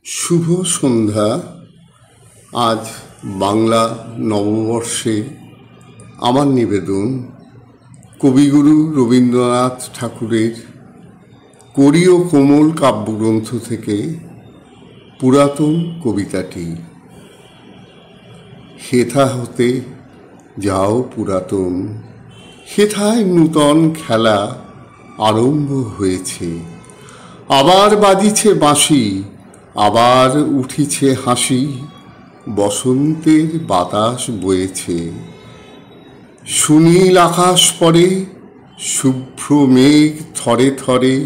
শুভ সন্ধ্যা। আজ বাংলা নববর্ষে আমার নিবেদন কবিগুরু রবীন্দ্রনাথ ঠাকুরের করি ও কোমল কাব্যগ্রন্থ থেকে পুরাতন কবিতাটি। হেথা হতে যাও পুরাতন, হেথায় নূতন খেলা আরম্ভ হয়েছে। আবার বাজিছে বাঁশি, আবার উঠিছে হাসি, বসন্তের বাতাস বয়েছে। সুনীল আকাশ পরে, শুভ্র মেঘ থরে থরে,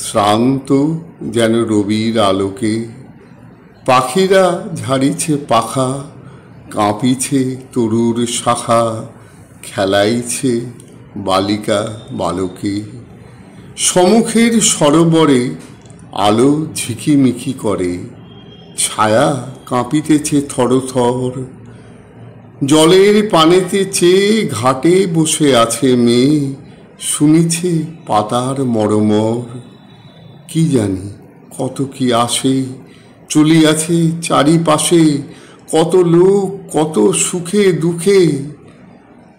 শ্রান্ত যেন রবির আলোকে। পাখিরা ঝাড়িছে পাখা, কাঁপিছে তরুর শাখা, খেলাইছে বালিকা বালকে। সম্মুখের সরোবরে আলো ঝিকিমিকি করে, ছায়া কাঁপিতেছে থরথর। জলের পানেতে চেয়ে ঘাটে বসে আছে মেয়ে, শুনিছে পাতার মরমর। কি জানি কত কি আসে চলিয়াছে চারিপাশে, কত লোক কত সুখে দুঃখে।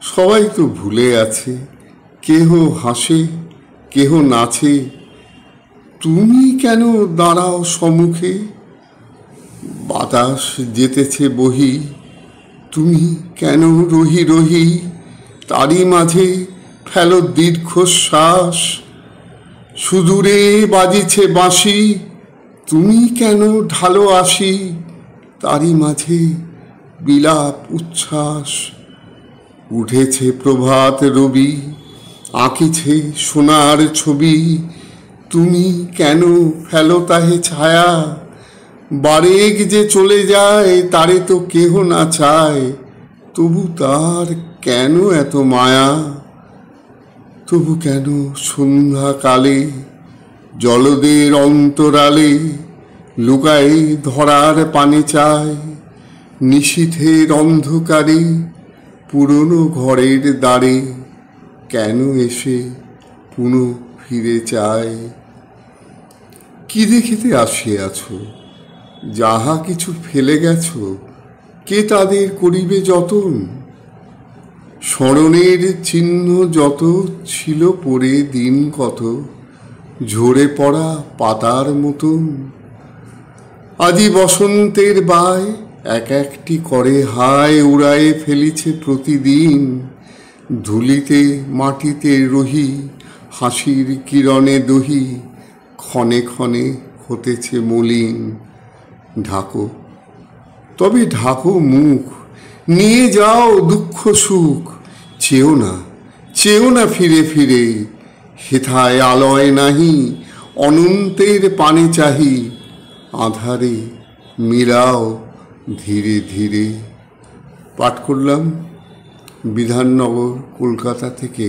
সবাই তো ভুলে আছে, কেহ হাসে কেহ নাচে, তুমি কেন দাঁড়াও সম্মুখে? বাতাস যেতেছে বহি, তুমি কেন রহি রহি? তারই মাঝে ফেলো দীর্ঘশ্বাস। সুদূরে বাজিছে বাঁশি, তুমি কেন ঢালো আসি? তারই মাঝে বিলাপ উচ্ছ্বাস। উঠেছে প্রভাত রবি, আঁকিছে সোনার ছবি, তুমি কেন ফেলো তাহে ছায়া? বারেক যে চলে যায় তারে তো কেহ না চায়, তবু তার কেন এত মায়া? তবু কেন সন্ধ্যাকালে জলদের অন্তরালে লুকায় ধরার পানে চায়? নিশীথের অন্ধকারে পুরনো ঘরের দ্বারে কেন এসে পুনঃ ফিরে চায়? কি দেখিতে আসিয়াছ? যাহা কিছু ফেলে গেছ, কে তাদের করিবে যতন? স্মরণের চিহ্ন যত ছিল পড়ে দিন কত, ঝরে পড়া পাতার মতন। আজি বসন্তের বায় এক একটি করে হায় উড়ায়ে ফেলিছে প্রতিদিন। ধুলিতে মাটিতে রহি, হাসির কিরণে দহি, ক্ষণে ক্ষণে হতেছে মলিন। ঢাকো, তবে ঢাকো মুখ, নিয়ে যাও দুঃখ সুখ। চেও না, চেও না ফিরে ফিরে, হেথায় আলয় নাহি, অনন্তের পানে চাহি। আধারে মিলাও ধীরে ধীরে। পাঠ করলাম বিধাননগর, কলকাতা থেকে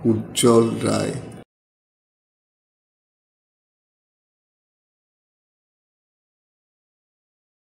উজ্জ্বল রায়।